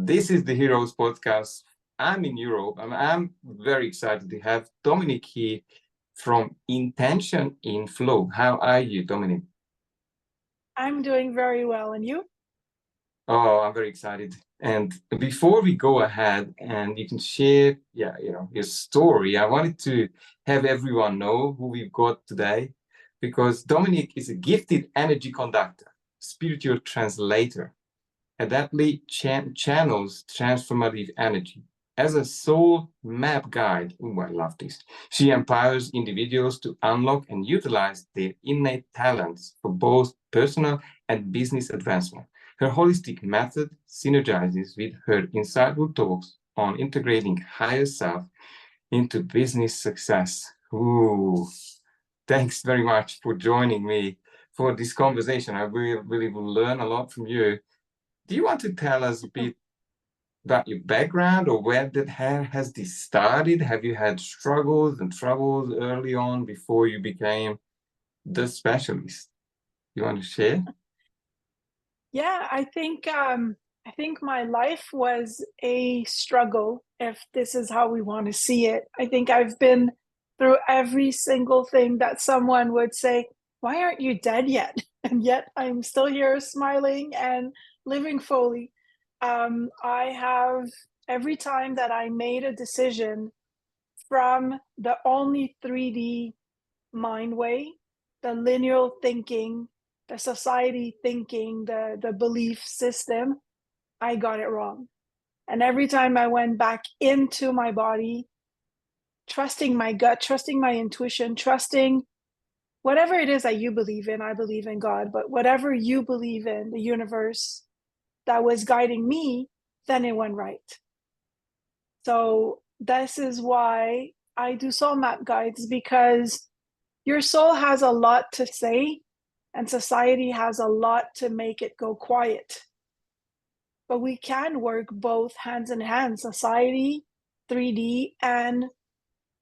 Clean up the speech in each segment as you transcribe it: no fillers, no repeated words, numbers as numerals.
This is the Heroes Podcast. I'm in Europe, and I'm very excited to have Dominique here from Intention in Flow. How are you, Dominique? I'm doing very well, and you? Oh, I'm very excited. And before we go ahead and you can share, your story, I wanted to have everyone know who we've got today, because Dominique is a gifted energy conductor, spiritual translator, adeptly channels transformative energy. As a soul map guide, oh, I love this. She empowers individuals to unlock and utilize their innate talents for both personal and business advancement. Her holistic method synergizes with her insightful talks on integrating higher self into business success. Ooh, thanks very much for joining me for this conversation. I really will learn a lot from you. Do you want to tell us a bit about your background, or where has this started? Have you had struggles and troubles early on before you became the specialist? You want to share? Yeah, I think my life was a struggle, if this is how we want to see it. I think I've been through every single thing that someone would say, "Why aren't you dead yet?" And yet I'm still here smiling and living fully. I have every time that I made a decision from the only 3D mind way, the linear thinking, the society thinking, the belief system, I got it wrong. And every time I went back into my body, trusting my gut, trusting my intuition, trusting whatever it is that you believe in, I believe in God, but whatever you believe in, the universe that was guiding me, then it went right. So this is why I do soul map guides, because your soul has a lot to say and society has a lot to make it go quiet. But we can work both hands in hand, society, 3D, and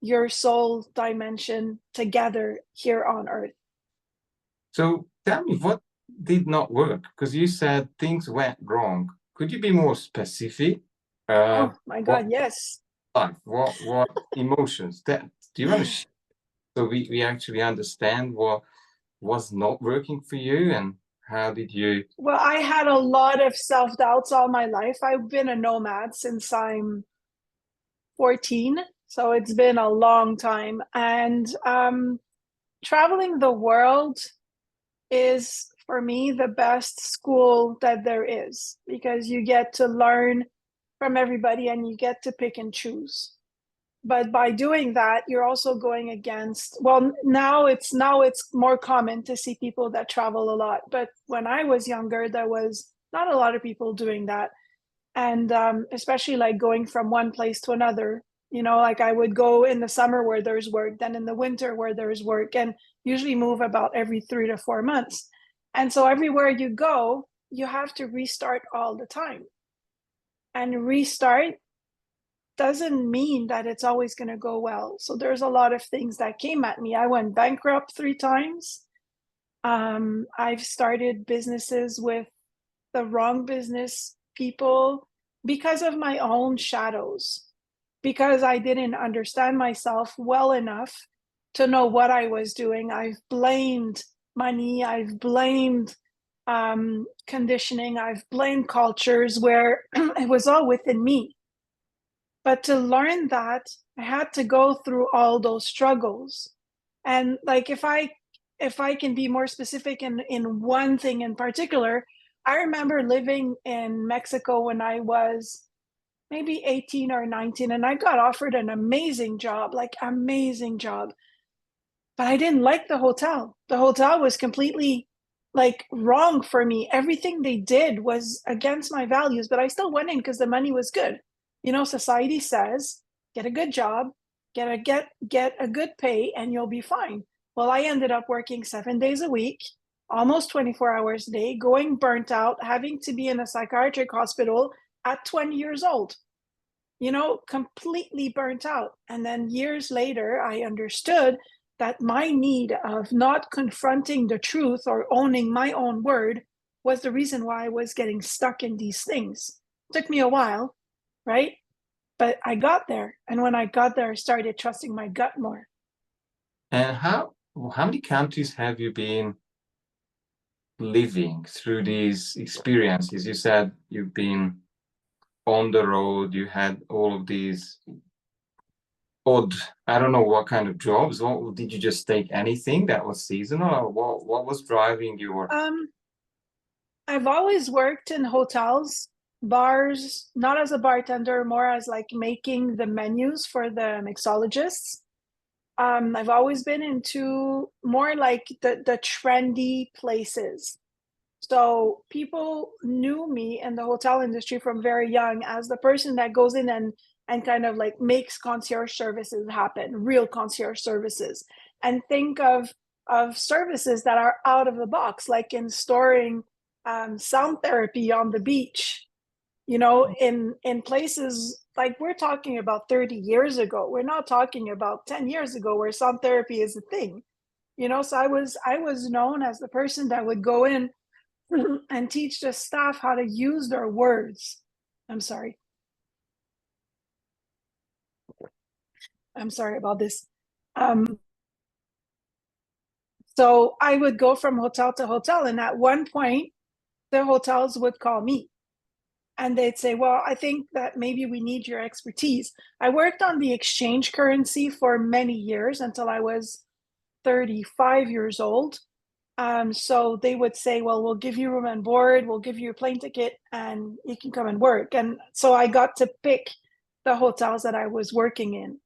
your soul dimension together here on Earth. So tell me, what did not work? Because you said things went wrong. Could you be more specific? Oh my God, yes. What emotions? Do you want to share so we actually understand what was not working for you, and how did you? Well, I had a lot of self-doubts all my life. I've been a nomad since I'm 14, so it's been a long time. And traveling the world is, for me, the best school that there is, because you get to learn from everybody and you get to pick and choose. But by doing that, you're also going against, well, now it's more common to see people that travel a lot. But when I was younger, there was not a lot of people doing that. And especially like going from one place to another, like I would go in the summer where there's work, then in the winter where there's work, and usually move about every 3 to 4 months. And so everywhere you go, you have to restart all the time. And restart doesn't mean that it's always going to go well. So there's a lot of things that came at me. I went bankrupt 3 times. I've started businesses with the wrong business people because of my own shadows, because I didn't understand myself well enough to know what I was doing. I've blamed money. I've blamed conditioning. I've blamed cultures where it was all within me. But to learn that, I had to go through all those struggles. And like, if I can be more specific in one thing in particular, I remember living in Mexico when I was maybe 18 or 19, and I got offered an amazing job, like amazing job. But I didn't like the hotel. The hotel was completely like wrong for me. Everything they did was against my values, but I still went in because the money was good. Society says, get a good job, get a good pay, and you'll be fine. Well, I ended up working 7 days a week, almost 24 hours a day, going burnt out, having to be in a psychiatric hospital at 20 years old, completely burnt out. And then years later, I understood that my need of not confronting the truth or owning my own word was the reason why I was getting stuck in these things. Took me a while, right? But I got there. And when I got there, I started trusting my gut more. And how many countries have you been living through these experiences? You said you've been on the road, you had all of these odd, I don't know what kind of jobs. Or did you just take anything that was seasonal, or what was driving your? I've always worked in hotels, bars, not as a bartender, more as like making the menus for the mixologists. I've always been into more like the trendy places. So people knew me in the hotel industry from very young as the person that goes in and kind of like makes concierge services happen, real concierge services. And think of services that are out of the box, like in storing sound therapy on the beach, you know, in places like we're talking about 30 years ago. We're not talking about 10 years ago where sound therapy is a thing, you know. So I was known as the person that would go in and teach the staff how to use their words. I'm sorry. I'm sorry about this. So I would go from hotel to hotel, and at one point, the hotels would call me and they'd say, well, I think that maybe we need your expertise. I worked on the exchange currency for many years until I was 35 years old. So they would say, well, we'll give you room and board, we'll give you a plane ticket, and you can come and work. And so I got to pick the hotels that I was working in,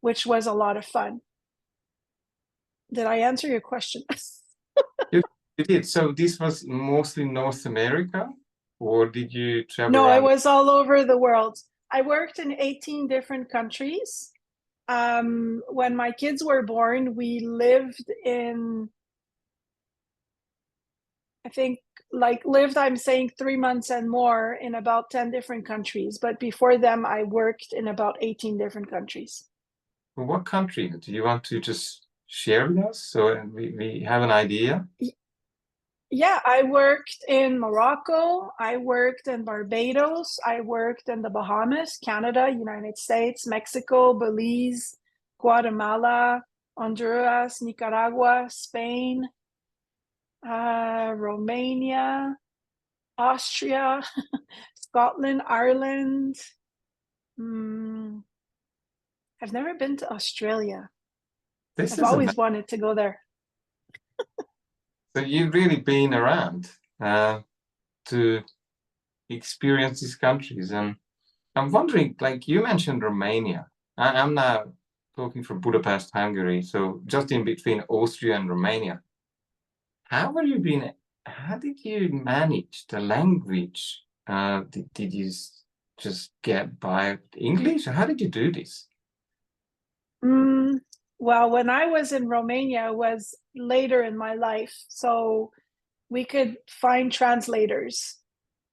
which was a lot of fun. Did I answer your question? You did. So this was mostly North America, or did you travel No, I around? was all over the world. I worked in 18 different countries. When my kids were born, we lived in, I think, like lived, I'm saying 3 months and more in about 10 different countries. But before them, I worked in about 18 different countries. Well, what country do you want to just share with us so we have an idea? Yeah, I worked in Morocco. I worked in Barbados. I worked in the Bahamas, Canada, United States, Mexico, Belize, Guatemala, Honduras, Nicaragua, Spain, Romania, Austria, Scotland, Ireland. I've never been to Australia. This I've is always wanted to go there. so you've really been around to experience these countries, and I'm wondering, like you mentioned Romania. I'm now talking from Budapest, Hungary, so just in between Austria and Romania. How have you been? How did you manage the language? Did you just get by with English, or how did you do this? Well, when I was in Romania, it was later in my life, so we could find translators,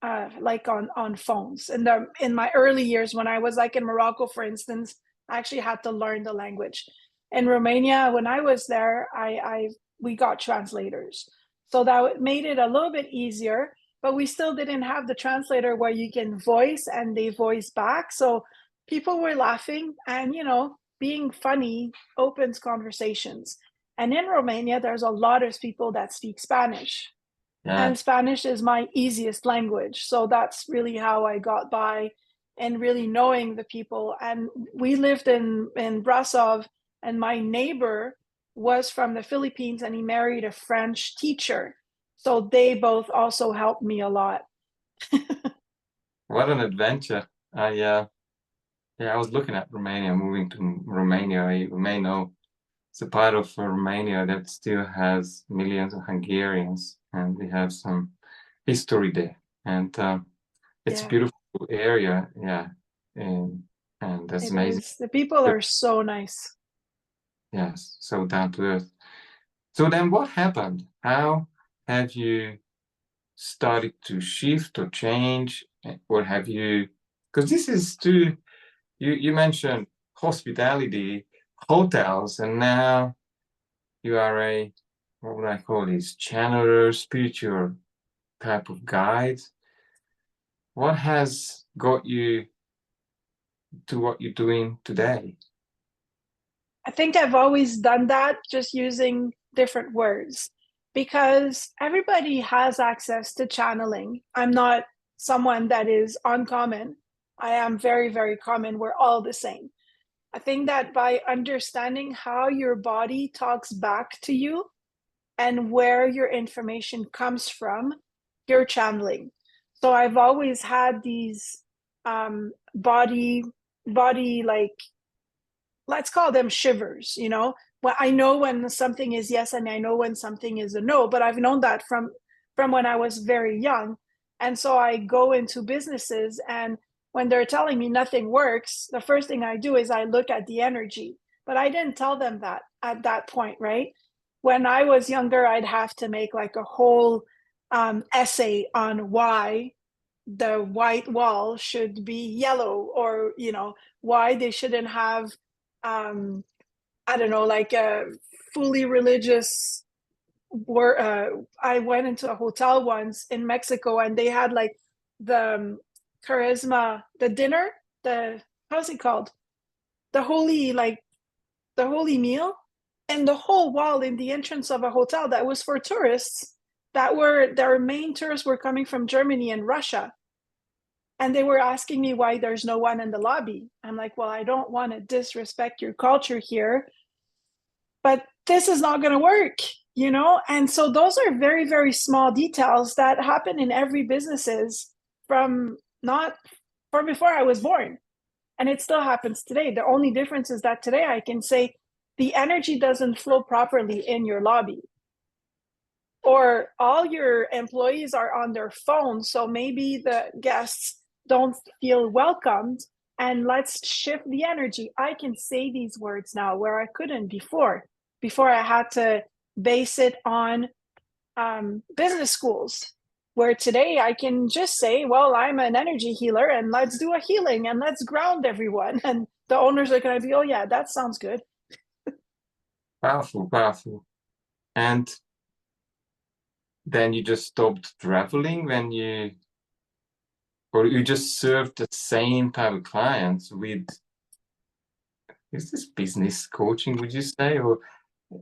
like on phones. In my early years, when I was like in Morocco, for instance, I actually had to learn the language. In Romania, when I was there, I we got translators, so that made it a little bit easier. But we still didn't have the translator where you can voice and they voice back. So people were laughing, and being funny opens conversations. And in Romania, there's a lot of people that speak Spanish. Yeah, And Spanish is my easiest language. So that's really how I got by, and really knowing the people. And we lived in Brasov, and my neighbor was from the Philippines, and he married a French teacher. So they both also helped me a lot. what an adventure! I was looking at Romania, moving to Romania. You may know it's a part of Romania that still has millions of Hungarians, and we have some history there. And it's a Yeah, beautiful area, yeah, and that's it amazing. is. The people are so nice. Yes, so down to earth. So then what happened? How have you started to shift or change, or have you, because this is too, you mentioned hospitality, hotels, and now you are a, what would I call this, channeler, spiritual type of guide. what has got you to what you're doing today? I think I've always done that, just using different words, because everybody has access to channeling. I'm not someone that is uncommon. I am very, very common. We're all the same. I think that by understanding how your body talks back to you and where your information comes from, you're channeling. So I've always had these body like, let's call them shivers, you know. Well, I know when something is yes and I know when something is a no, but I've known that from when I was very young. And so I go into businesses, and when they're telling me nothing works, the first thing I do is I look at the energy. But I didn't tell them that at that point, right? When I was younger, I'd have to make like a whole essay on why the white wall should be yellow, or you know, why they shouldn't have I don't know, like a fully religious I went into a hotel once in Mexico, and they had like the charisma, the dinner, the how's it called, the holy, like the holy meal, and the whole wall in the entrance of a hotel that was for tourists, that were their main tourists were coming from Germany and Russia. And they were asking me why there's no one in the lobby. I'm like, well, I don't want to disrespect your culture here, but this is not going to work, you know? And so those are very, very small details that happen in every businesses from not from before I was born. And it still happens today. The only difference is that today I can say the energy doesn't flow properly in your lobby, or all your employees are on their phone. So maybe the guests don't feel welcomed, and let's shift the energy. I can say these words now where I couldn't before. Before I had to base it on business schools, where today I can just say, well, I'm an energy healer and let's do a healing and let's ground everyone. And the owners are going to be, oh yeah, that sounds good. Powerful, powerful. And then you just stopped traveling when you, or you just served the same type of clients with, is this business coaching, would you say? Or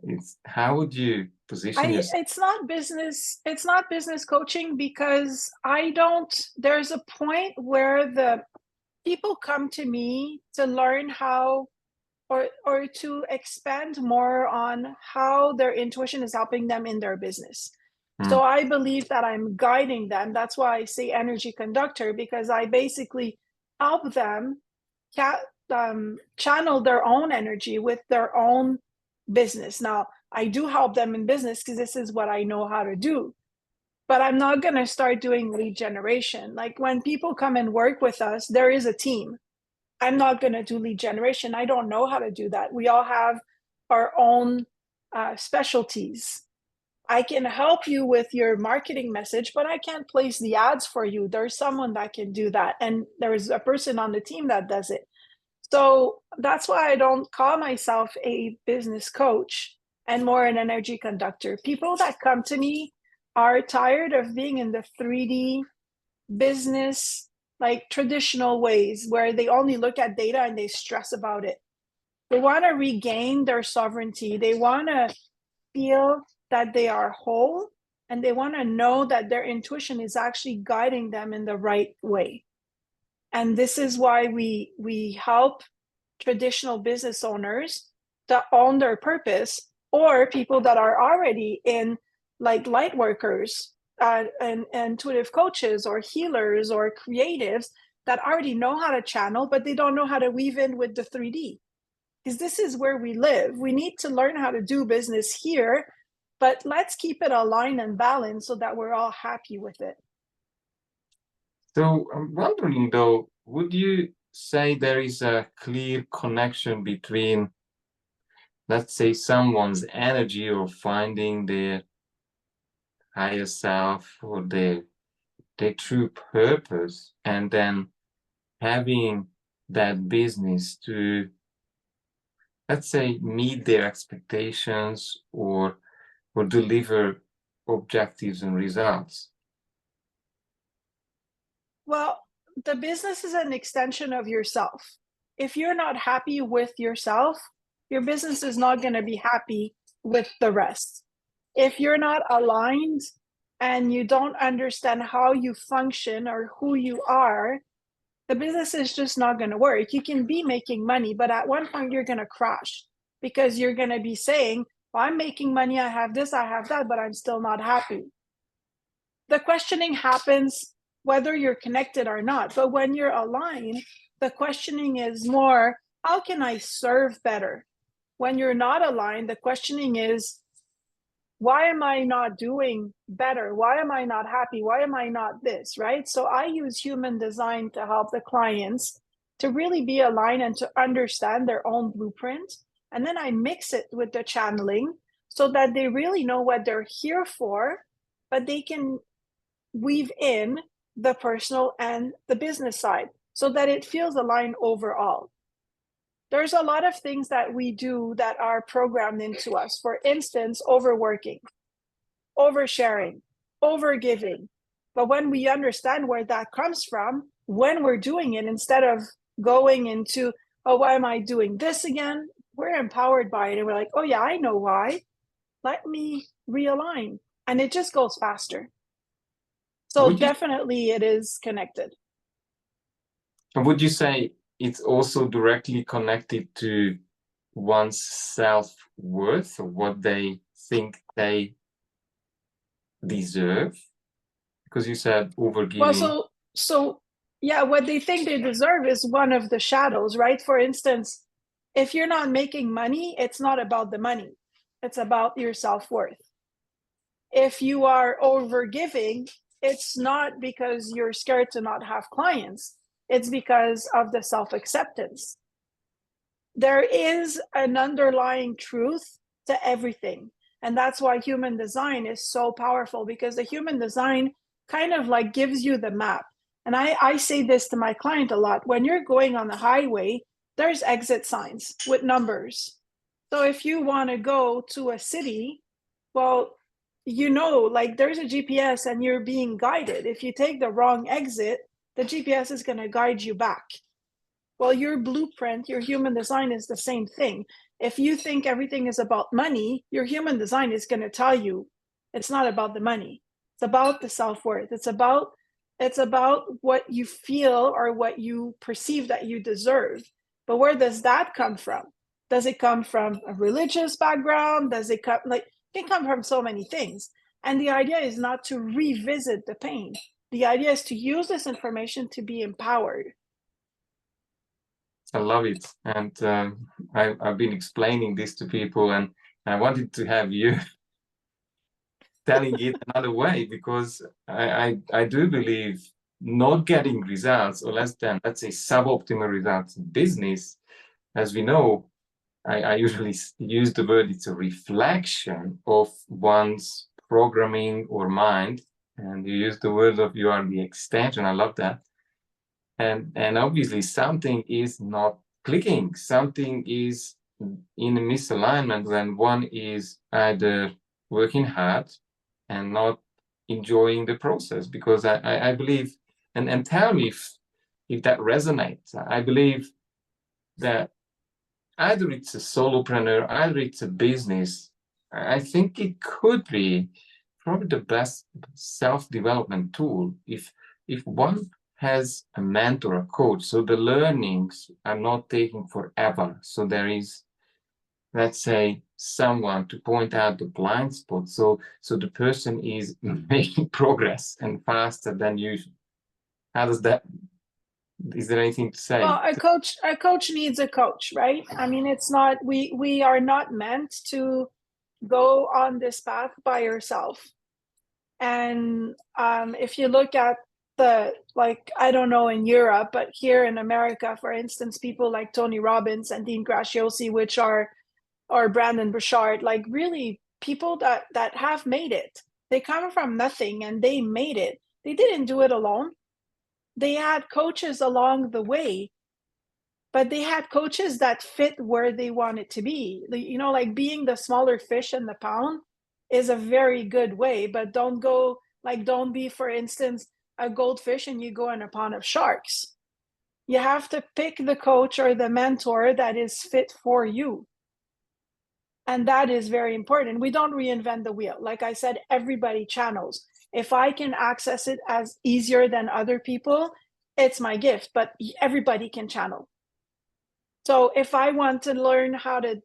it's, how would you position yourself? It's not business coaching, because there's a point where the people come to me to learn how, or to expand more on how their intuition is helping them in their business. So I believe that I'm guiding them. That's why I say energy conductor, because I basically help them channel their own energy with their own business. Now, I do help them in business because this is what I know how to do. But I'm not going to start doing lead generation. Like when people come and work with us, there is a team. I'm not going to do lead generation. I don't know how to do that. We all have our own specialties. I can help you with your marketing message, but I can't place the ads for you. There's someone that can do that. And there's a person on the team that does it. So that's why I don't call myself a business coach and more an energy conductor. People that come to me are tired of being in the 3D business, like traditional ways where they only look at data and they stress about it. They want to regain their sovereignty. They want to feel that they are whole, and they want to know that their intuition is actually guiding them in the right way. And this is why we help traditional business owners that own their purpose, or people that are already in, like light workers and intuitive coaches or healers or creatives that already know how to channel, but they don't know how to weave in with the 3D. Because this is where we live. We need to learn how to do business here, but let's keep it aligned and balanced so that we're all happy with it. So I'm wondering though, would you say there is a clear connection between, let's say, someone's energy or finding their higher self or their true purpose, and then having that business to, let's say, meet their expectations or deliver objectives and results? Well, the business is an extension of yourself. If you're not happy with yourself, your business is not going to be happy with the rest. If you're not aligned and you don't understand how you function or who you are, the business is just not going to work. You can be making money, but at one point you're going to crash because you're going to be saying, well, I'm making money, I have this, I have that, but I'm still not happy. The questioning happens whether you're connected or not. But when you're aligned, the questioning is more, how can I serve better? When you're not aligned, the questioning is, why am I not doing better? Why am I not happy? Why am I not this, right? So I use human design to help the clients to really be aligned and to understand their own blueprint. And then I mix it with the channeling so that they really know what they're here for, but they can weave in the personal and the business side so that it feels aligned overall. There's a lot of things that we do that are programmed into us. For instance, overworking, oversharing, overgiving. But when we understand where that comes from, when we're doing it, instead of going into, oh, why am I doing this again? We're empowered by it. And we're like, oh yeah, I know why. Let me realign. And it just goes faster. So definitely it is connected. And would you say it's also directly connected to one's self-worth, or what they think they deserve? Because you said overgiving. Well, so yeah, what they think they deserve is one of the shadows, right? For instance, if you're not making money, it's not about the money. It's about your self-worth. If you are overgiving, it's not because you're scared to not have clients. It's because of the self-acceptance. There is an underlying truth to everything. And that's why human design is so powerful, because the human design kind of like gives you the map. And I say this to my client a lot. When you're going on the highway, there's exit signs with numbers. So if you want to go to a city, well, you know, like there's a GPS and you're being guided. If you take the wrong exit, the GPS is going to guide you back. Well, your blueprint, your human design is the same thing. If you think everything is about money, your human design is going to tell you it's not about the money. It's about the self-worth. It's about what you feel or what you perceive that you deserve. But where does that come from? Does it come from a religious background? Does it come it can come from so many things. And the idea is not to revisit the pain. The idea is to use this information to be empowered. I love it. And I've been explaining this to people, and I wanted to have you telling it another way, because I do believe not getting results, or less than, let's say, suboptimal results in business, as we know, I usually use the word, it's a reflection of one's programming or mind. And you use the word of you are the extension. I love that. And obviously something is not clicking. Something is in a misalignment when one is either working hard and not enjoying the process. Because I believe, and tell me if that resonates. I believe that either it's a solopreneur, either it's a business, I think it could be probably the best self-development tool if one has a mentor, a coach, so the learnings are not taking forever. So there is, let's say, someone to point out the blind spot, so the person is making progress and faster than usual. How does that? Is there anything to say? Well, a coach needs a coach, right? I mean, it's not, we are not meant to go on this path by yourself. And if you look at like, I don't know in Europe, but here in America, for instance, people like Tony Robbins and Dean Graziosi, or Brandon Burchard, like really people that have made it. They come from nothing and they made it. They didn't do it alone. They had coaches along the way, but they had coaches that fit where they wanted to be. You know, like being the smaller fish in the pond is a very good way, but don't be, for instance, a goldfish and you go in a pond of sharks. You have to pick the coach or the mentor that is fit for you. And that is very important. We don't reinvent the wheel. Like I said, everybody channels. If I can access it as easier than other people, it's my gift, but everybody can channel. So if I want to learn how to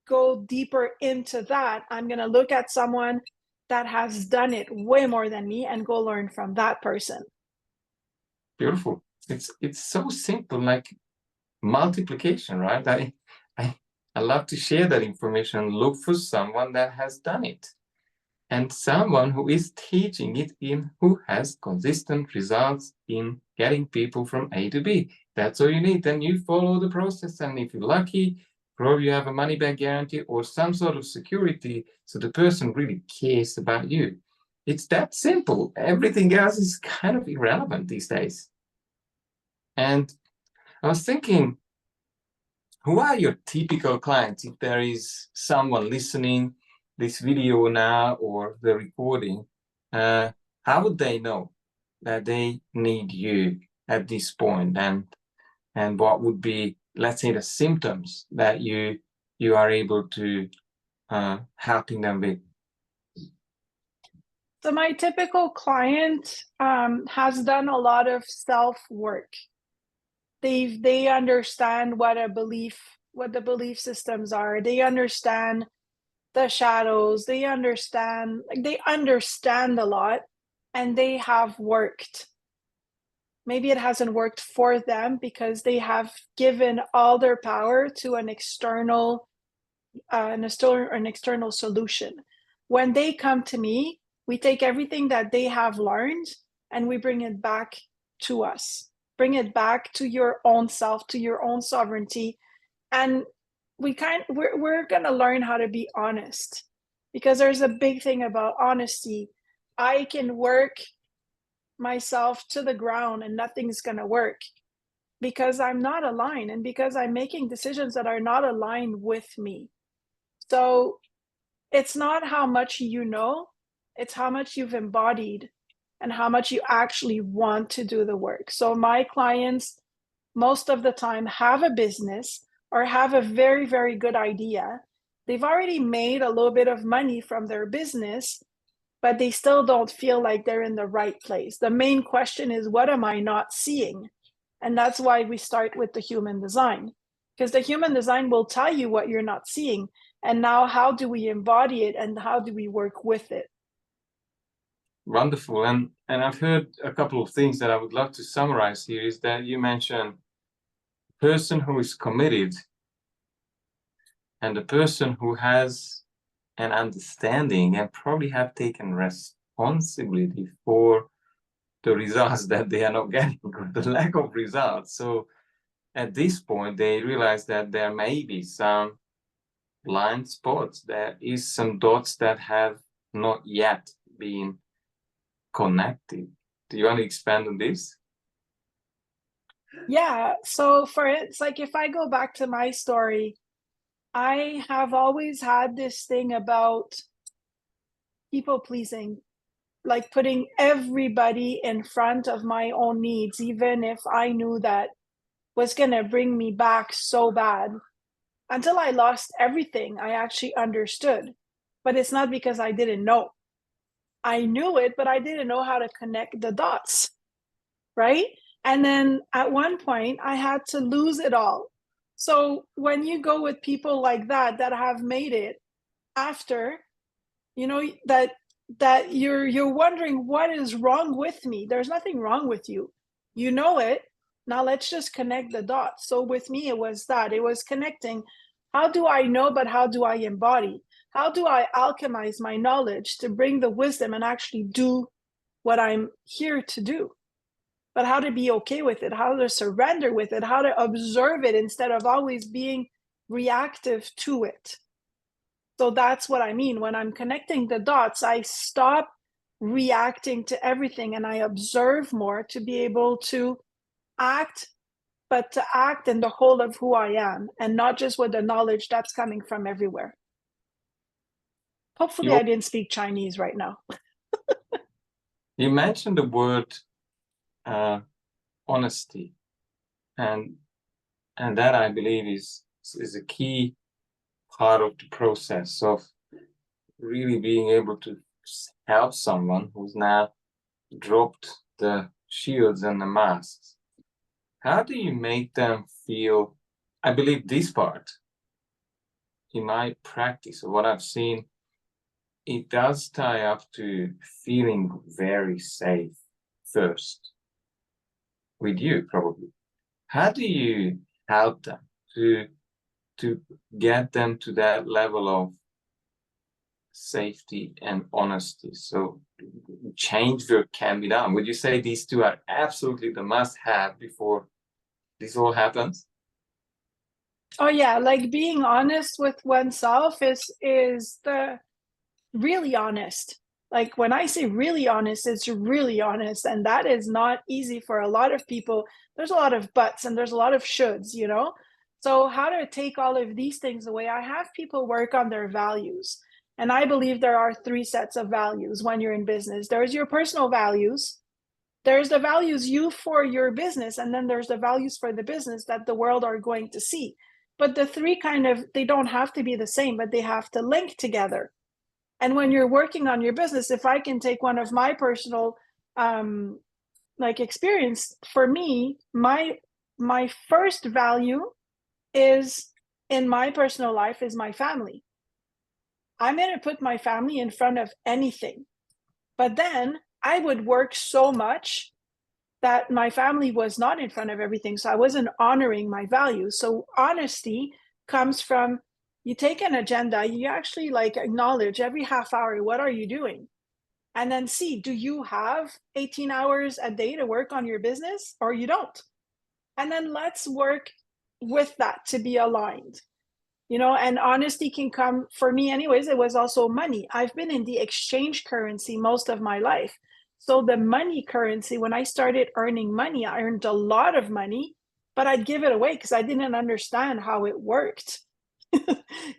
go deeper into that, I'm going to look at someone that has done it way more than me and go learn from that person. Beautiful. It's so simple, like multiplication, right? I love to share that information. Look for someone that has done it, and someone who is teaching it in, who has consistent results in getting people from A to B. That's all you need. Then you follow the process, and if you're lucky, probably you have a money back guarantee or some sort of security, so the person really cares about you. It's that simple. Everything else is kind of irrelevant these days. And I was thinking, who are your typical clients? If there is someone listening this video now or the recording, how would they know that they need you at this point? And what would be, let's say, the symptoms that you are able to helping them with? So my typical client has done a lot of self-work. They understand what the belief systems are. They understand the shadows. They understand a lot, and they have worked. Maybe it hasn't worked for them because they have given all their power to an external solution. When they come to me, we take everything that they have learned and we bring it back to us. Bring it back to your own self, to your own sovereignty. And we're going to learn how to be honest, because there's a big thing about honesty. I can work myself to the ground and nothing's going to work because I'm not aligned and because I'm making decisions that are not aligned with me. So it's not how much you know, it's how much you've embodied and how much you actually want to do the work. So my clients, most of the time, have a business or have a very, very good idea. They've already made a little bit of money from their business, but they still don't feel like they're in the right place. The main question is, what am I not seeing? And that's why we start with the human design, because the human design will tell you what you're not seeing. And now how do we embody it and how do we work with it? Wonderful. And I've heard a couple of things that I would love to summarize here. Is that you mentioned the person who is committed and the person who has an understanding and probably have taken responsibility for the results that they are not getting, or the lack of results. So at this point, they realize that there may be some blind spots. There is some dots that have not yet been connected. Do you want to expand on this? Yeah. So it's like, if I go back to my story, I have always had this thing about people pleasing, like putting everybody in front of my own needs, even if I knew that was going to bring me back so bad. Until I lost everything, I actually understood. But it's not because I didn't know. I knew it, but I didn't know how to connect the dots, right? And then at one point, I had to lose it all. So when you go with people like that have made it after, you know, that you're wondering, what is wrong with me? There's nothing wrong with you. You know it. Now let's just connect the dots. So with me, it was connecting. How do I know, but how do I embody? How do I alchemize my knowledge to bring the wisdom and actually do what I'm here to do? But how to be okay with it, how to surrender with it, how to observe it instead of always being reactive to it. So that's what I mean. When I'm connecting the dots, I stop reacting to everything and I observe more to be able to act, but to act in the whole of who I am and not just with the knowledge that's coming from everywhere. Hopefully I didn't speak Chinese right now. You mentioned the word honesty, and that, I believe, is a key part of the process of really being able to help someone who's now dropped the shields and the masks. How do you make them feel? I believe this part, in my practice, or what I've seen, it does tie up to feeling very safe first with you, probably. How do you help them to get them to that level of safety and honesty? So change work can be done. Would you say these two are absolutely the must-have before this all happens? Oh yeah, like being honest with oneself is the really honest. Like when I say really honest, it's really honest, and that is not easy for a lot of people. There's a lot of buts and there's a lot of shoulds, you know. So how to take all of these things away? I have people work on their values, and I believe there are three sets of values when you're in business. There's your personal values, there's the values you for your business, and then there's the values for the business that the world are going to see. But the three kind of, they don't have to be the same, but they have to link together. And when you're working on your business, if I can take one of my personal like experience, for me, my first value is in my personal life is my family. I'm going to put my family in front of anything. But then I would work so much that my family was not in front of everything. So I wasn't honoring my values. So honesty comes from, you take an agenda, you actually like acknowledge every half hour, what are you doing? And then see, do you have 18 hours a day to work on your business or you don't? And then let's work with that to be aligned. You know, and honesty can come, for me anyways, it was also money. I've been in the exchange currency most of my life. So the money currency, when I started earning money, I earned a lot of money, but I'd give it away because I didn't understand how it worked.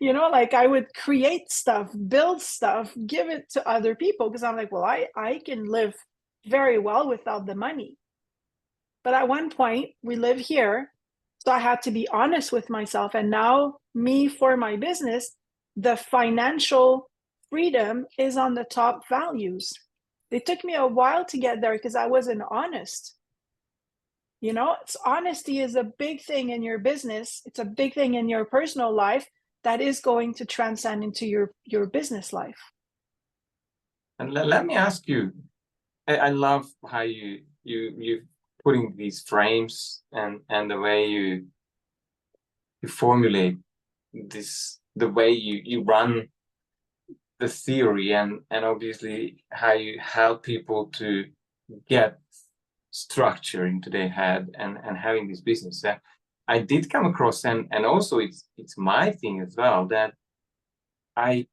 You know, like I would create stuff, build stuff, give it to other people because I'm like, well, I can live very well without the money. But at one point, we live here. So I had to be honest with myself. And now, me for my business, the financial freedom is on the top values. It took me a while to get there because I wasn't honest. You know, honesty is a big thing in your business. It's a big thing in your personal life that is going to transcend into your business life. And let me ask you, I love how you putting these frames and the way you formulate this, the way you run the theory, and obviously how you help people to get structure into their head and having this business. I did come across, and also it's my thing as well, that I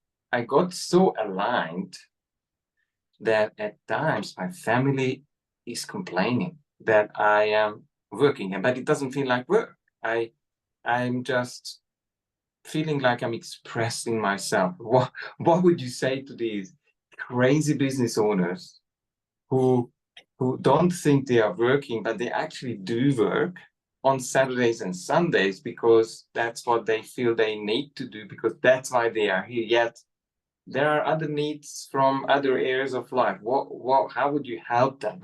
got so aligned that at times my family is complaining that I am working, but it doesn't feel like work. I'm just feeling like I'm expressing myself. What would you say to these crazy business owners who don't think they are working, but they actually do work on Saturdays and Sundays because that's what they feel they need to do, because that's why they are here? Yet there are other needs from other areas of life. How would you help them?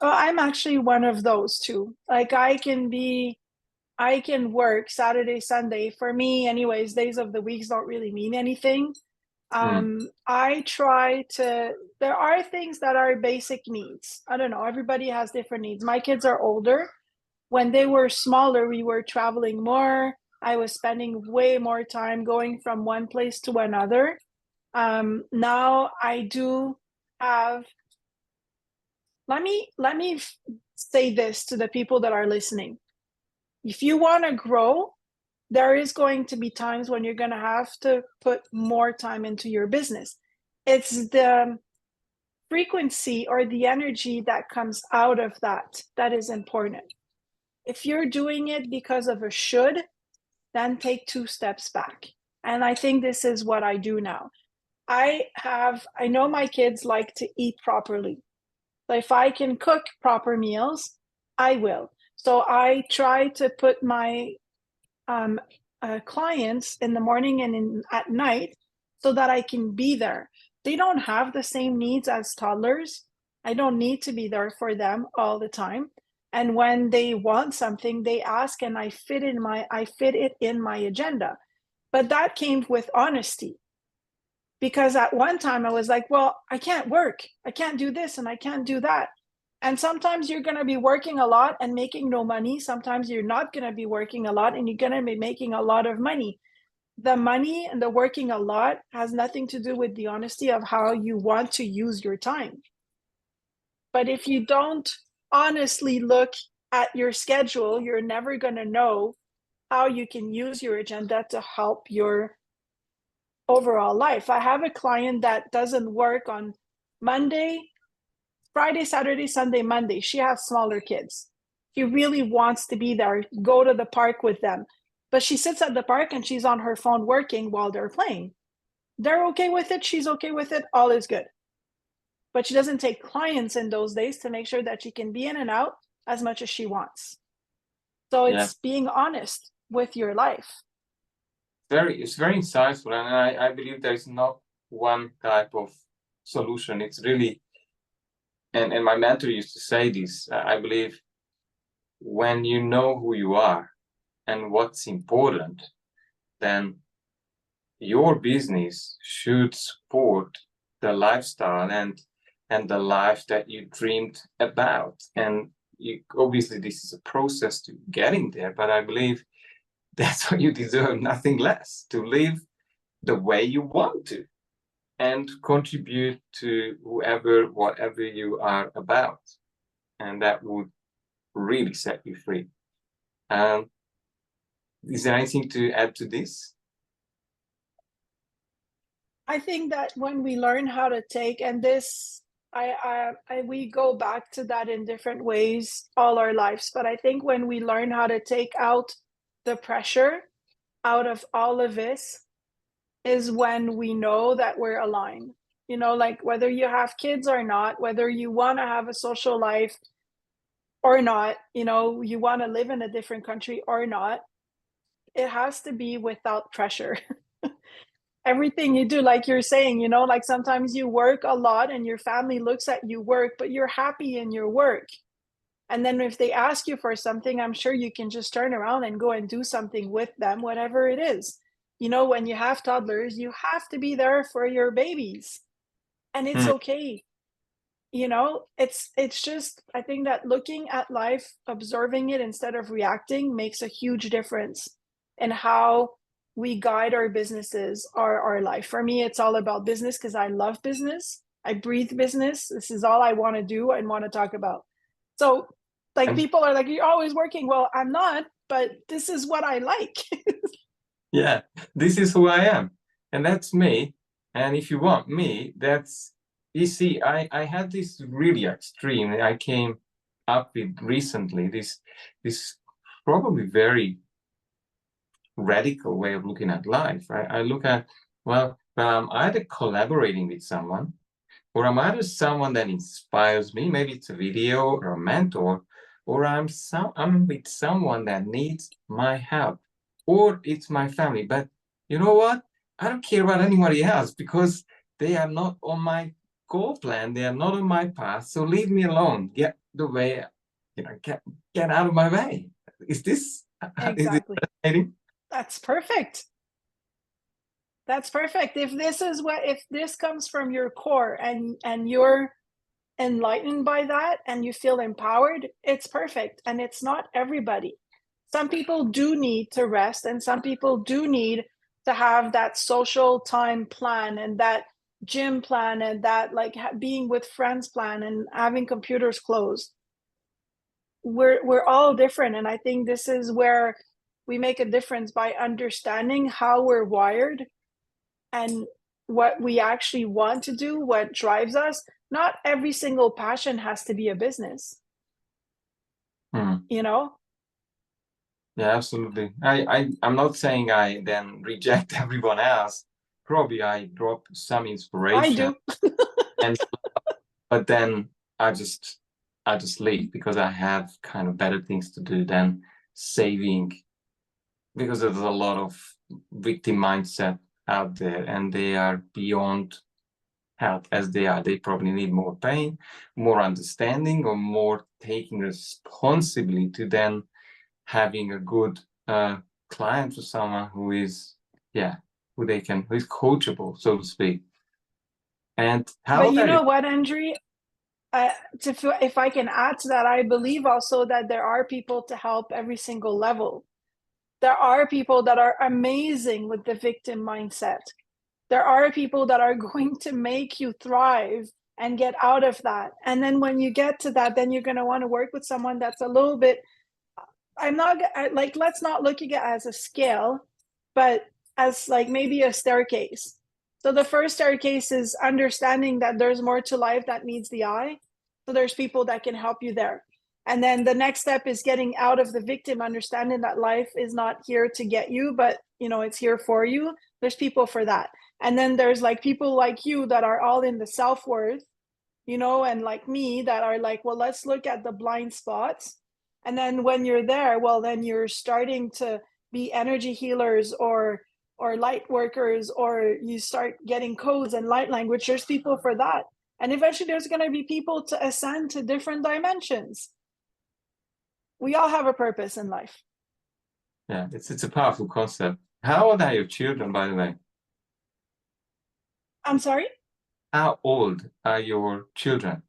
Oh, I'm actually one of those too. Like I can work Saturday, Sunday. For me, anyways, days of the weeks don't really mean anything. I try to, there are things that are basic needs. I don't know, everybody has different needs. My kids are older. When they were smaller, we were traveling more. I was spending way more time going from one place to another. Now I do have, let me say this to the people that are listening. If you want to grow, there is going to be times when you're going to have to put more time into your business. It's the frequency or the energy that comes out of that is important. If you're doing it because of a should, then take 2 steps back. And I think this is what I do now. I know my kids like to eat properly. So if I can cook proper meals, I will. So I try to put my clients in the morning and at night so that I can be there. They don't have the same needs as toddlers. I don't need to be there for them all the time. And when they want something, they ask, and I fit it in my agenda. But that came with honesty, because at one time I was like, well, I can't work. I can't do this and I can't do that. And sometimes you're going to be working a lot and making no money. Sometimes you're not going to be working a lot and you're going to be making a lot of money. The money and the working a lot has nothing to do with the honesty of how you want to use your time. But if you don't honestly look at your schedule, you're never going to know how you can use your agenda to help your overall life. I have a client that doesn't work on Monday, Friday, Saturday, Sunday, Monday. She has smaller kids. She really wants to be there, go to the park with them. But she sits at the park and she's on her phone working while they're playing. They're okay with it. She's okay with it. All is good. But she doesn't take clients in those days to make sure that she can be in and out as much as she wants. So it's being honest with your life. It's very insightful, and I believe there is not one type of solution. It's really, and my mentor used to say this, I believe, when you know who you are and what's important, then your business should support the lifestyle and the life that you dreamed about. And obviously this is a process to getting there, but I believe that's what you deserve, nothing less, to live the way you want to and contribute to whatever you are about. And that would really set you free. Is there anything to add to this? I think that when we learn how to take, and this, we go back to that in different ways all our lives, but I think when we learn how to take out the pressure out of all of this is when we know that we're aligned. You know, like whether you have kids or not, whether you want to have a social life or not, you know, you want to live in a different country or not, it has to be without pressure. Everything you do, like you're saying, you know, like sometimes you work a lot and your family looks at you work, but you're happy in your work. And then if they ask you for something, I'm sure you can just turn around and go and do something with them, whatever it is. You know, when you have toddlers, you have to be there for your babies. And it's okay. You know, it's just, I think that looking at life, observing it instead of reacting makes a huge difference in how we guide our businesses or our life. For me, it's all about business because I love business. I breathe business. This is all I want to do and want to talk about. So like people are like, you're always working. Well, I'm not, but this is what I like. Yeah, this is who I am. And that's me. And if you want me, that's, you see, I had this really extreme, I came up with recently, this probably very radical way of looking at life. I look at, well, I'm either collaborating with someone, or I'm either someone that inspires me, maybe it's a video or a mentor, or I'm with someone that needs my help, or it's my family. But you know what? I don't care about anybody else because they are not on my goal plan. They are not on my path. So leave me alone. Get the way, you know, get out of my way. Is this Exactly? Is it That's perfect. That's perfect. If this comes from your core and you're enlightened by that and you feel empowered, it's perfect. And it's not everybody. Some people do need to rest, and some people do need to have that social time plan and that gym plan and that like being with friends plan and having computers closed. We're all different, and I think this is where we make a difference by understanding how we're wired and what we actually want to do, what drives us. Not every single passion has to be a business. You know? Yeah, absolutely. I'm not saying I then reject everyone else. Probably I drop some inspiration. I do. But then I just leave because I have kind of better things to do than saving, because there's a lot of victim mindset out there and they are beyond help as they are. They probably need more pain, more understanding, or more taking responsibility than having a good client or someone who is, who is coachable, so to speak. And how But you know about what, Andrew? If I can add to that, I believe also that there are people to help every single level. There are people that are amazing with the victim mindset. There are people that are going to make you thrive and get out of that. And then when you get to that, then you're going to want to work with someone that's a little bit, let's not look at it as a scale, but as like maybe a staircase. So the first staircase is understanding that there's more to life that meets the eye. So there's people that can help you there. And then the next step is getting out of the victim, understanding that life is not here to get you, but it's here for you. There's people for that. And then there's like people like you that are all in the self-worth, and like me that are like, well, let's look at the blind spots. And then when you're there, well, then you're starting to be energy healers or light workers, or you start getting codes and light language. There's people for that. And eventually there's going to be people to ascend to different dimensions. We all have a purpose in life. Yeah, it's a powerful concept. How old are your children, by the way? I'm sorry? How old are your children?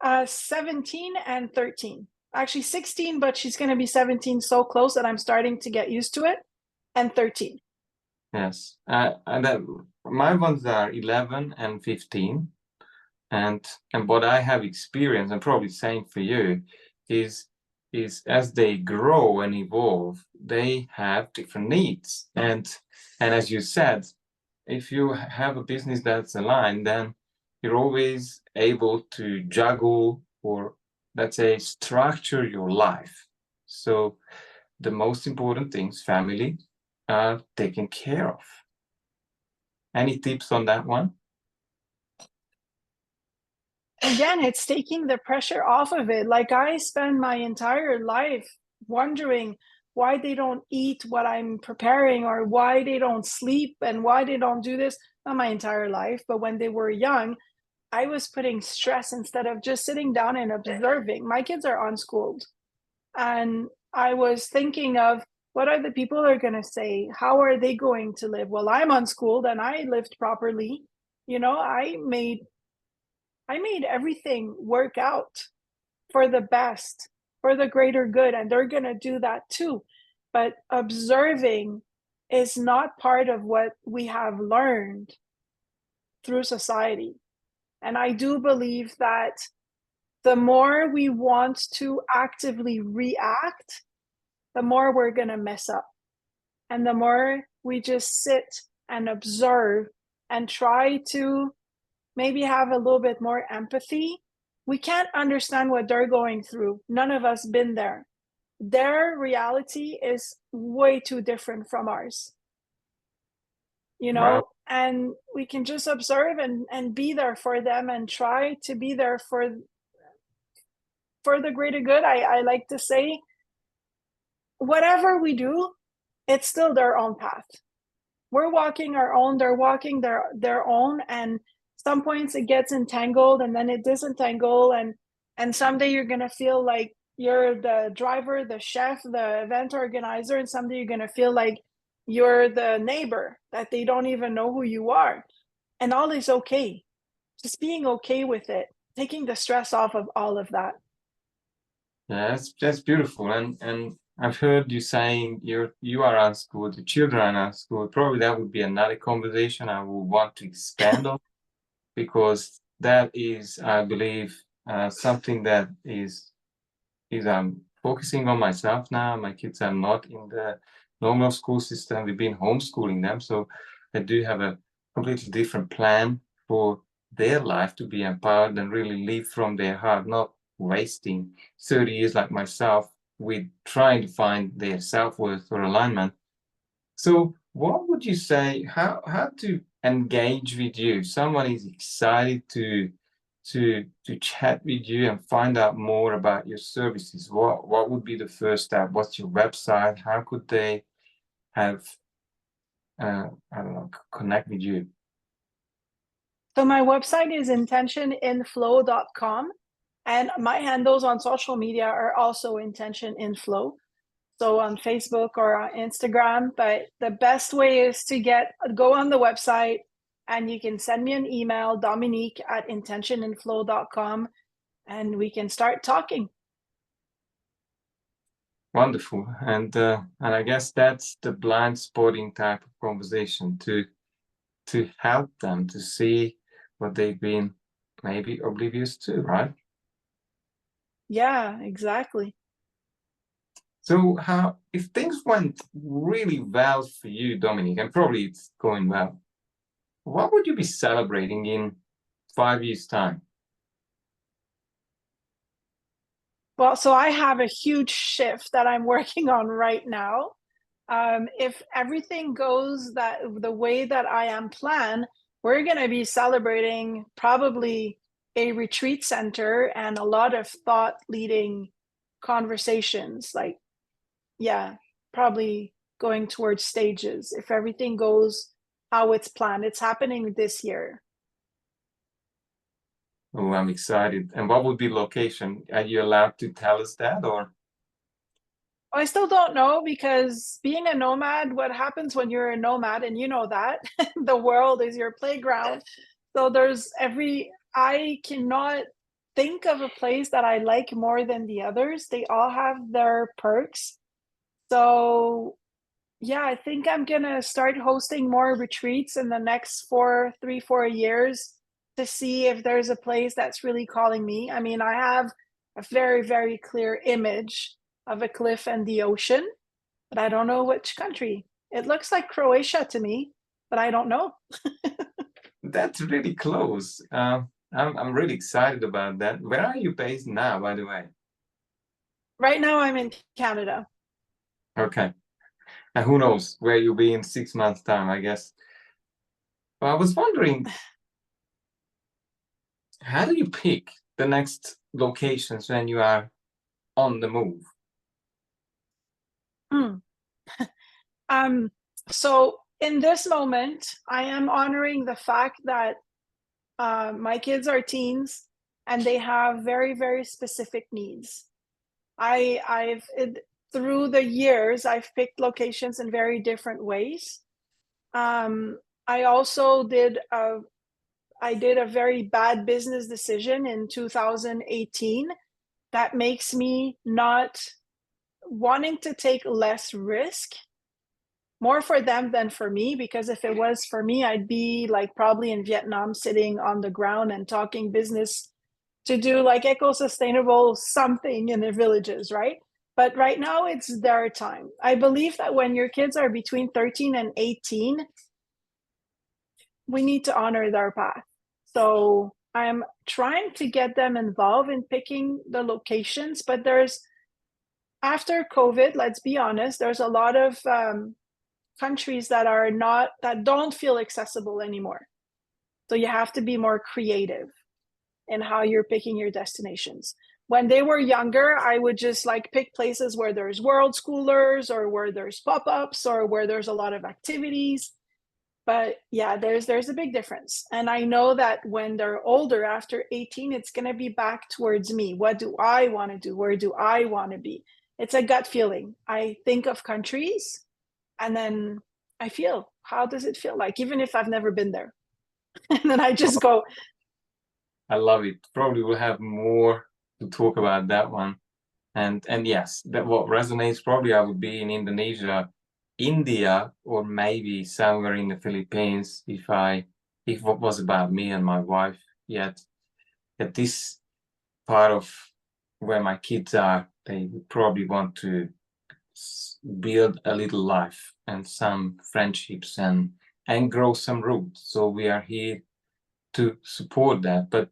17 and 13. Actually 16, but she's going to be 17 so close that I'm starting to get used to it. And 13. Yes. And then my ones are 11 and 15. And what I have experienced, and probably same for you, is as they grow and evolve, they have different needs. And as you said, if you have a business that's aligned, then you're always able to juggle, or let's say structure your life. So the most important things, family, are taken care of. Any tips on that one? Again, it's taking the pressure off of it. Like, I spend my entire life wondering why they don't eat what I'm preparing, or why they don't sleep, and why they don't do this. Not my entire life, but when they were young, I was putting stress instead of just sitting down and observing. My kids are unschooled. And I was thinking of, what are the people are going to say? How are they going to live? Well, I'm unschooled and I lived properly. I made everything work out for the best, for the greater good, and they're going to do that too. But observing is not part of what we have learned through society. And I do believe that the more we want to actively react, the more we're going to mess up. And the more we just sit and observe and try to maybe have a little bit more empathy, we can't understand what they're going through. None of us been there. Their reality is way too different from ours. Wow. And we can just observe and be there for them, and try to be there for the greater good. I like to say, whatever we do, it's still their own path. We're walking our own, they're walking their own, and some points it gets entangled and then it disentangle, and someday you're going to feel like you're the driver, the chef, the event organizer, and someday you're going to feel like you're the neighbor, that they don't even know who you are. And all is okay. Just being okay with it, taking the stress off of all of that. Yeah, that's beautiful. And I've heard you saying you are unschooled, the children are unschooled. Probably that would be another conversation I would want to expand on, because that is, I believe, something that is I'm focusing on myself now. My kids are not in the normal school system. We've been homeschooling them, so I do have a completely different plan for their life to be empowered and really live from their heart, not wasting 30 years like myself with trying to find their self-worth or alignment. So what would you say, how to engage with you? Someone is excited to to chat with you and find out more about your services, what would be the first step? What's your website? How could they have I don't know, connect with you? So my website is intentioninflow.com, and my handles on social media are also intentioninflow. So on Facebook or on Instagram, but the best way is to go on the website, and you can send me an email, Dominique@intentioninflow.com, and we can start talking. Wonderful. And I guess that's the blind spotting type of conversation, to help them to see what they've been maybe oblivious to, right? Yeah, exactly. So if things went really well for you, Dominique, and probably it's going well, what would you be celebrating in 5 years' time? Well, so I have a huge shift that I'm working on right now. If everything goes the way that I am planned, we're going to be celebrating probably a retreat center and a lot of thought leading conversations. Like, yeah, probably going towards stages if everything goes how it's planned. It's happening this year. Oh, I'm excited. And what would be location? Are you allowed to tell us that, or? I still don't know, because being a nomad, what happens when you're a nomad, and you know that the world is your playground. So I cannot think of a place that I like more than the others. They all have their perks. So yeah, I think I'm gonna start hosting more retreats in the next 4 years to see if there's a place that's really calling me. I mean, I have a very, very clear image of a cliff and the ocean, but I don't know which country. It looks like Croatia to me, but I don't know. That's really close. I'm really excited about that. Where are you based now, by the way? Right now I'm in Canada. Okay. And who knows where you'll be in 6 months' time, I guess. Well, I was wondering, how do you pick the next locations when you are on the move? Hmm. So in this moment, I am honoring the fact that my kids are teens and they have very, very specific needs. Through the years, I've picked locations in very different ways. I also did a very bad business decision in 2018 that makes me not wanting to take less risk, more for them than for me, because if it was for me, I'd be like probably in Vietnam sitting on the ground and talking business to do like eco-sustainable something in the villages, right? But right now it's their time. I believe that when your kids are between 13 and 18, we need to honor their path. So I'm trying to get them involved in picking the locations, but after COVID, let's be honest, there's a lot of countries that don't feel accessible anymore. So you have to be more creative in how you're picking your destinations. When they were younger, I would just like pick places where there's world schoolers or where there's pop-ups or where there's a lot of activities. But yeah, there's a big difference. And I know that when they're older, after 18, it's going to be back towards me. What do I want to do? Where do I want to be? It's a gut feeling. I think of countries and then I feel, how does it feel like, even if I've never been there? And then I just go. I love it. Probably we'll have more to talk about that one. And yes, that what resonates, probably I would be in Indonesia, India, or maybe somewhere in the Philippines if it was about me and my wife. Yet at this part of where my kids are, they would probably want to build a little life and some friendships and grow some roots. So we are here to support that. But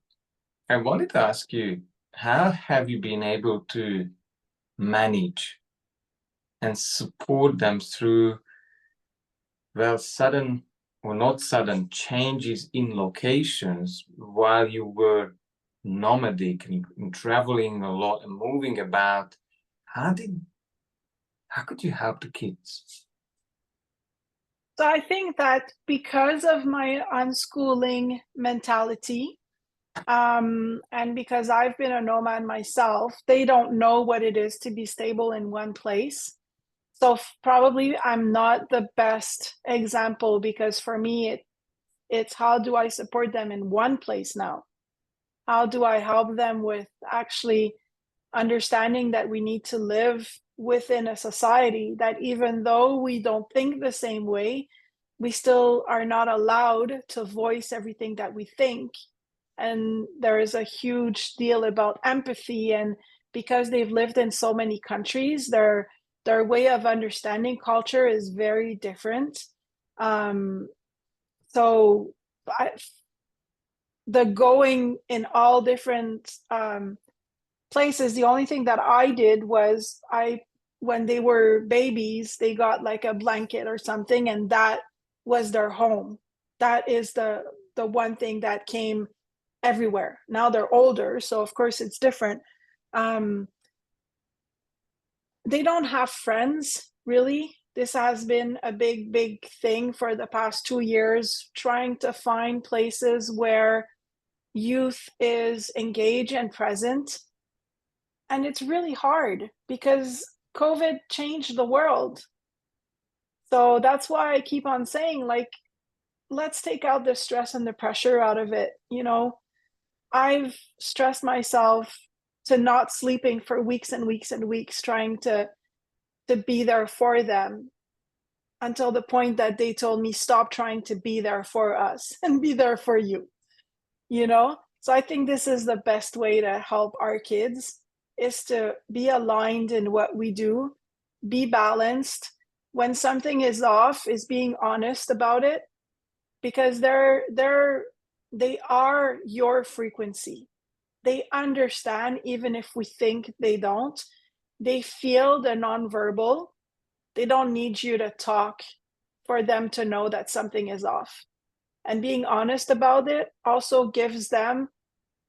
I wanted to ask you, how have you been able to manage and support them through, well, sudden or not sudden changes in locations while you were nomadic and traveling a lot and moving about, how could you help the kids? So I think that because of my unschooling mentality, and because I've been a nomad myself, they don't know what it is to be stable in one place. So probably I'm not the best example, because for me, it's how do I support them in one place now? How do I help them with actually understanding that we need to live within a society that, even though we don't think the same way, we still are not allowed to voice everything that we think. And there is a huge deal about empathy, and because they've lived in so many countries, their way of understanding culture is very different. So the going in all different places, the only thing that I did was when they were babies, they got like a blanket or something, and that was their home. That is the one thing that came everywhere. Now they're older, so of course it's different. They don't have friends, really. This has been a big thing for the past 2 years, trying to find places where youth is engaged and present. And it's really hard because COVID changed the world. So that's why I keep on saying, like, let's take out the stress and the pressure out of it. I've stressed myself to not sleeping for weeks and weeks and weeks, trying to be there for them, until the point that they told me, stop trying to be there for us and be there for you. So I think this is the best way to help our kids, is to be aligned in what we do, be balanced. When something is off, is being honest about it, because they are your frequency. They understand, even if we think they don't. They feel the nonverbal. They don't need you to talk for them to know that something is off. And being honest about it also gives them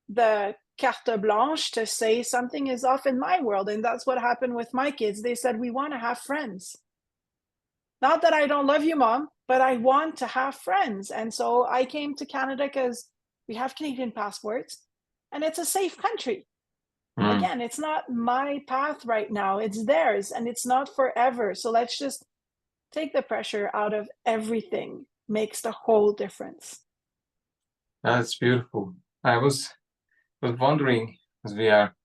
the carte blanche to say something is off in my world. And that's what happened with my kids. They said, we want to have friends. Not that I don't love you, Mom, but I want to have friends. And so I came to Canada because we have Canadian passports and it's a safe country. Again, it's not my path right now, it's theirs, and it's not forever. So let's just take the pressure out of everything. Makes the whole difference. That's beautiful. I was wondering, as we are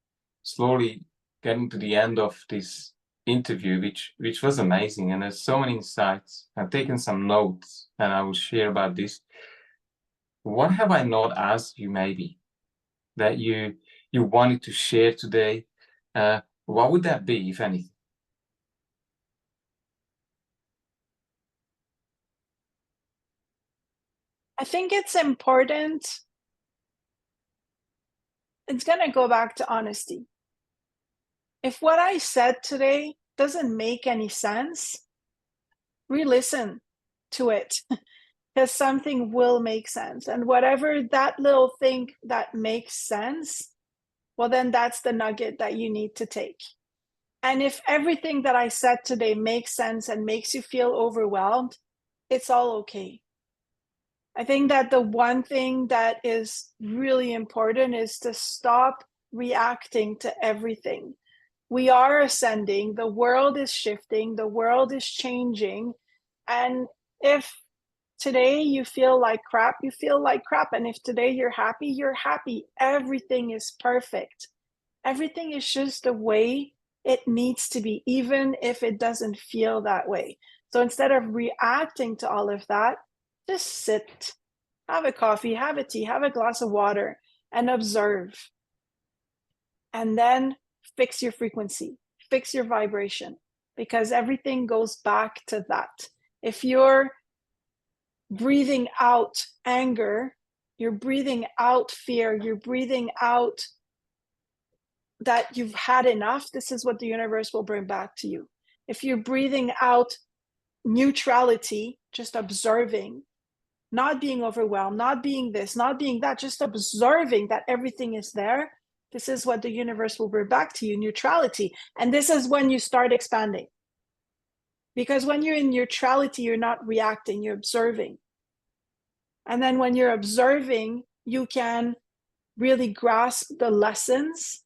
slowly getting to the end of this interview, which was amazing, and there's so many insights. I've taken some notes and I will share about this. What have I not asked you, maybe, that you wanted to share today? What would that be, if anything? I think it's important. It's going to go back to honesty. If what I said today doesn't make any sense, re-listen to it, because something will make sense. And whatever that little thing that makes sense, well, then that's the nugget that you need to take. And if everything that I said today makes sense and makes you feel overwhelmed, it's all okay. I think that the one thing that is really important is to stop reacting to everything. We are ascending, the world is shifting, the world is changing. And if today you feel like crap, you feel like crap. And if today you're happy, you're happy. Everything is perfect. Everything is just the way it needs to be, even if it doesn't feel that way. So instead of reacting to all of that, just sit, have a coffee, have a tea, have a glass of water, and observe. And then fix your frequency, fix your vibration, because everything goes back to that. If you're breathing out anger, you're breathing out fear, you're breathing out that you've had enough, this is what the universe will bring back to you. If you're breathing out neutrality, just observing, not being overwhelmed, not being this, not being that, just observing that everything is there. This is what the universe will bring back to you, neutrality. And this is when you start expanding. Because when you're in neutrality, you're not reacting, you're observing. And then when you're observing, you can really grasp the lessons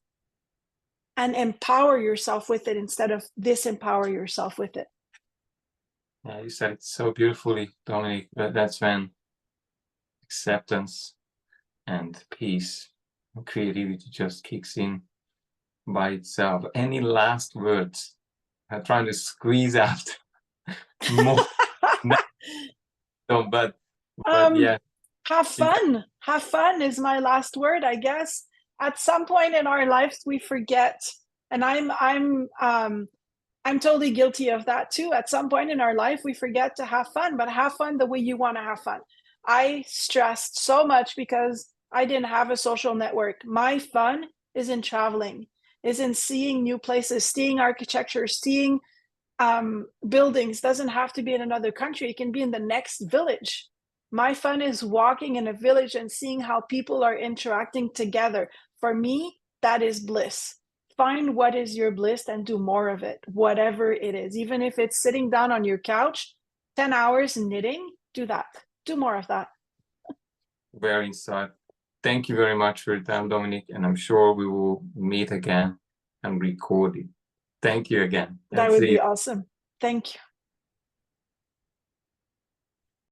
and empower yourself with it instead of disempower yourself with it. Yeah, you said it so beautifully, Dominique. That's when acceptance and peace and creativity just kicks in by itself. Any last words? I'm trying to squeeze out more. No, but yeah. Have fun. Have fun is my last word, I guess. At some point in our lives, we forget, and I'm totally guilty of that too. At some point in our life, we forget to have fun, but have fun the way you want to have fun. I stressed so much because I didn't have a social network. My fun is in traveling, is in seeing new places, seeing architecture, seeing buildings. Doesn't have to be in another country. It can be in the next village. My fun is walking in a village and seeing how people are interacting together. For me, that is bliss. Find what is your bliss and do more of it, whatever it is. Even if it's sitting down on your couch, 10 hours knitting, do that. Do more of that. Very insightful. Thank you very much for your time, Dominique, and I'm sure we will meet again and record it. Thank you again. That would be awesome. Thank you.